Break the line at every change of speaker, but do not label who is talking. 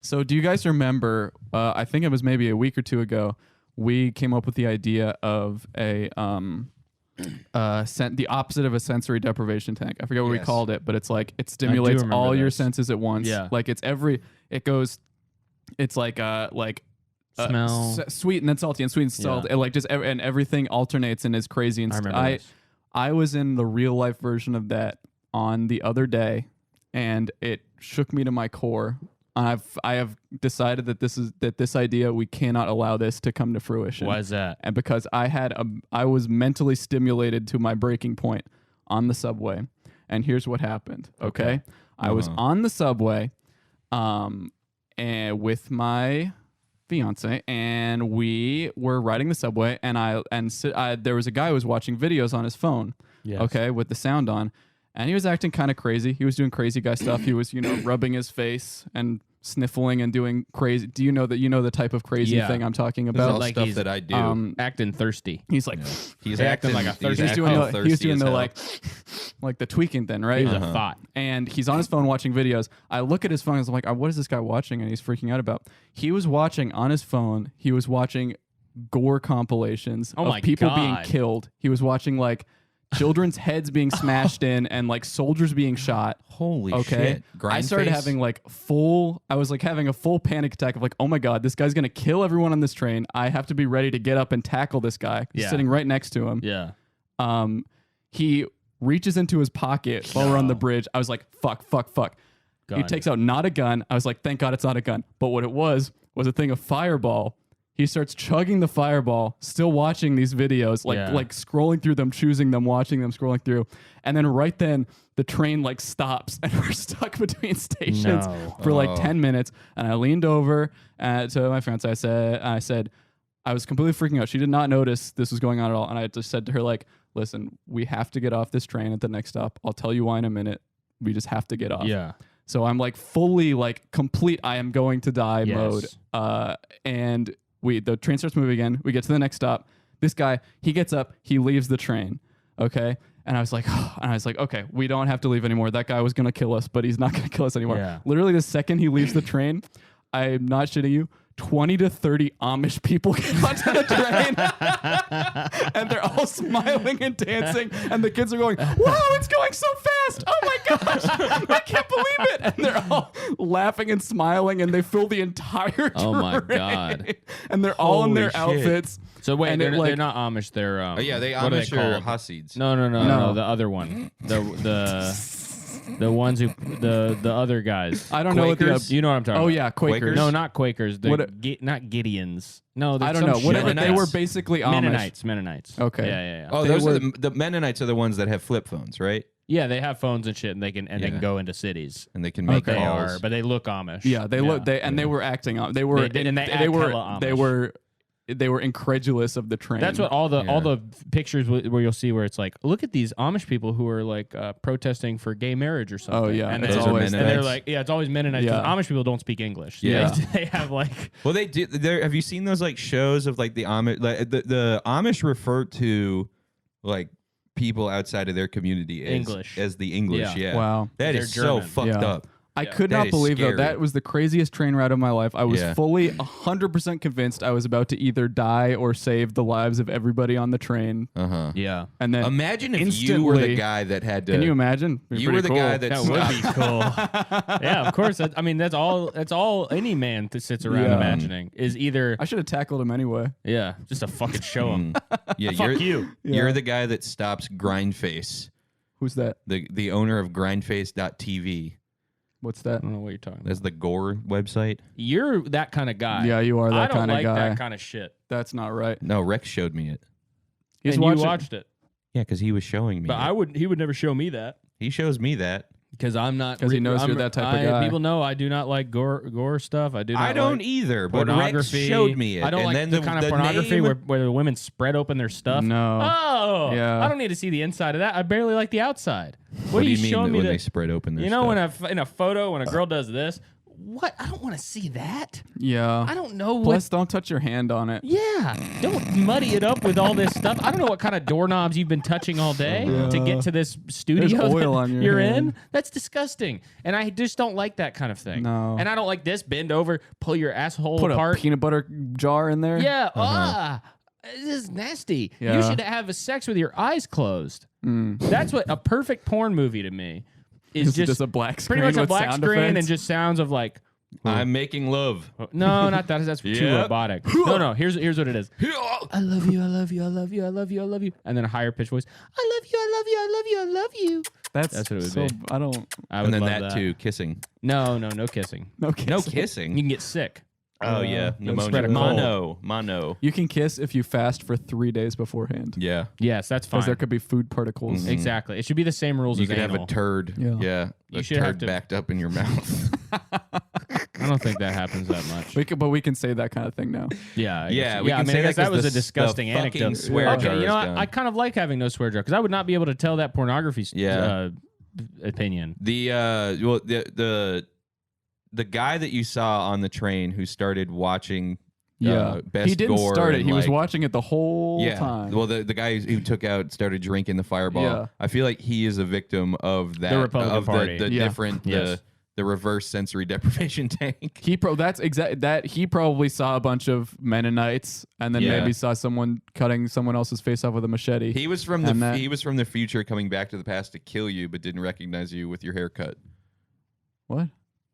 So do you guys remember, I think it was maybe a week or two ago, we came up with the idea of the opposite of a sensory deprivation tank. I forget what we called it, but it's like it stimulates all your senses at once.
Yeah.
Like it's like
smell,
sweet and then salty and sweet and salty. And like and everything alternates and is crazy. And I was in the real life version of that on the other day, and it shook me to my core. I have decided that this idea, we cannot allow this to come to fruition.
Why is that?
And because I was mentally stimulated to my breaking point on the subway, and here's what happened. Okay, I was on the subway, and with my fiance, and we were riding the subway, and there was a guy who was watching videos on his phone. Yes. Okay, with the sound on. And he was acting kind of crazy. He was doing crazy guy stuff. He was, rubbing his face and sniffling and doing crazy. Do you know the type of crazy thing I'm talking about?
Like stuff that I do.
Acting thirsty.
He's like,
he's acting like a thirsty.
He was doing the like the tweaking thing, right?
He's a thought.
And he's on his phone watching videos. I look at his phone and I'm like, what is this guy watching? And he's freaking out about. He was watching on his phone. He was watching gore compilations of people being killed. He was watching like children's heads being smashed in and like soldiers being shot.
Holy shit.
I started having having a full panic attack of like, oh my God, this guy's going to kill everyone on this train. I have to be ready to get up and tackle this guy. He's sitting right next to him.
Yeah.
He reaches into his pocket while we're on the bridge. I was like, fuck. He takes out not a gun. I was like, thank God it's not a gun. But what it was a thing of Fireball. He starts chugging the Fireball, still watching these videos, like scrolling through them, choosing them, watching them, scrolling through. And then right then, the train like stops and we're stuck between stations for like 10 minutes. And I leaned over to my fiance. I said, I was completely freaking out. She did not notice this was going on at all. And I just said to her, like, listen, we have to get off this train at the next stop. I'll tell you why in a minute. We just have to get off.
Yeah.
So I'm like fully like complete I am going to die mode. And the train starts moving again. We get to the next stop. This guy, he gets up, he leaves the train. Okay. And I was like, okay, we don't have to leave anymore. That guy was going to kill us, but he's not going to kill us anymore. Yeah. Literally the second he leaves the train, I'm not shitting you, 20 to 30 Amish people get onto the train and they're all smiling and dancing and the kids are going, wow, it's going so fast. Oh my gosh, I can't believe it. And they're all laughing and smiling and they fill the entire train.
Oh my God.
And they're all in their outfits.
So wait, they're not Amish. They're
they Amish are Hasids.
No, the other one. The ones who the other guys.
I don't know what
you know what I'm talking about.
Oh yeah, Quakers.
No, not Quakers. Not Gideons. No,
I don't know. Whatever. They were basically Amish.
Mennonites.
Okay.
Yeah.
Oh, those are the Mennonites are the ones that have flip phones, right?
Yeah, they have phones and shit, and they can go into cities
and they can make calls.
But they look Amish.
Yeah, they look. They were acting on. They were incredulous of the train.
That's what all the pictures where you'll see where it's like, look at these Amish people who are like protesting for gay marriage or something.
Oh yeah,
and
it's always
they're like, it's always Mennonites. Yeah. Amish people don't speak English.
Yeah,
they have like.
Well, they do. Have you seen those like shows of like the Amish? Like, the Amish refer to like people outside of their community as the English. Yeah.
Wow,
that is so fucked up.
I could not believe though that was the craziest train ride of my life. I was fully 100% convinced I was about to either die or save the lives of everybody on the train.
Yeah.
And then
imagine if you were the guy that had to.
Can you imagine?
You were the guy that
would be cool. Yeah, of course. That's all any man that sits around imagining is either.
I should have tackled him anyway.
Yeah, just to fucking show him.
Yeah,
fuck you.
You're the guy that stops Grindface.
Who's that?
The owner of Grindface.tv.
What's that?
I don't know what you're talking about.
That's the Gore website.
You're that kind of guy.
Yeah, you are that kind of guy.
I don't like that kind of shit.
That's not right.
No, Rex showed me it.
And you watched it.
Yeah, because he was showing me.
But he would never show me that.
He shows me that.
Because I'm not.
Because he knows you're that type of guy.
People know I do not like gore stuff. I
don't either. But Rex showed me it.
I don't like the kind of pornography where the women spread open their stuff.
No.
Oh. Yeah. I don't need to see the inside of that. I barely like the outside. What are you
mean
showing me?
When they spread open their stuff?
You know, in a photo when a girl does this, what? I don't want to see that.
Yeah.
I don't know what.
Plus, don't touch your hand on it.
Yeah, don't muddy it up with all this stuff. I don't know what kind of doorknobs you've been touching all day to get to this studio
There's oil
that
on your
you're
hand.
in. That's disgusting, and I just don't like that kind of thing.
No.
And I don't like this. Bend over, pull your asshole
Put
apart.
a peanut butter jar in there.
Yeah. This is nasty. You
Yeah.
should have a sex with your eyes closed. That's what a perfect porn movie to me is.
Just a black screen
pretty much a
with
black
sound
screen and
effects?
just sounds of like.
I'm making love.
No, not that. That's too
Yep.
robotic. No. Here's what it is. I love you. I love you. I love you. I love you. I love you. And then a higher pitched voice. I love you. I love you. I love you. I love you.
That's
what it would
so,
be.
I don't.
I would
And then
love
that too, kissing.
No kissing.
No kissing.
No kissing.
You can get sick.
Oh yeah,
You'll spread a
pneumonia.
cold.
Mono.
You can kiss if you fast for 3 days beforehand.
Yeah.
Yes, that's fine.
Because there could be food particles.
Exactly. It should be the same rules
You
as
could have
anal.
a turd.
Yeah.
A
should have
turd
to-
backed up in your mouth.
I don't think that happens that much.
But we can say that kind of thing now.
Yeah, I
Yeah,
guess.
we can
I mean,
say
I guess
that 'cause
that was a
the
disgusting
fucking
anecdote.
swear
Okay,
jar
you
is
know,
gone.
I kind of like having no swear jar because I would not be able to tell that pornography
Yeah.
opinion.
The guy that you saw on the train who started watching
Yeah.
Best
He didn't
Gore
start it.
and,
He was
like-
watching it the whole time.
Well, the guy who took out started drinking the Fireball.
Yeah.
I feel like he is a victim of that.
Republican
of
Party.
The
Yeah.
different
Yes.
the reverse sensory deprivation tank.
That's exact. That he probably saw a bunch of Mennonites and then
Yeah.
maybe saw someone cutting someone else's face off with a machete.
He was from
And that-
he was from the future coming back to the past to kill you, but didn't recognize you with your haircut.
What?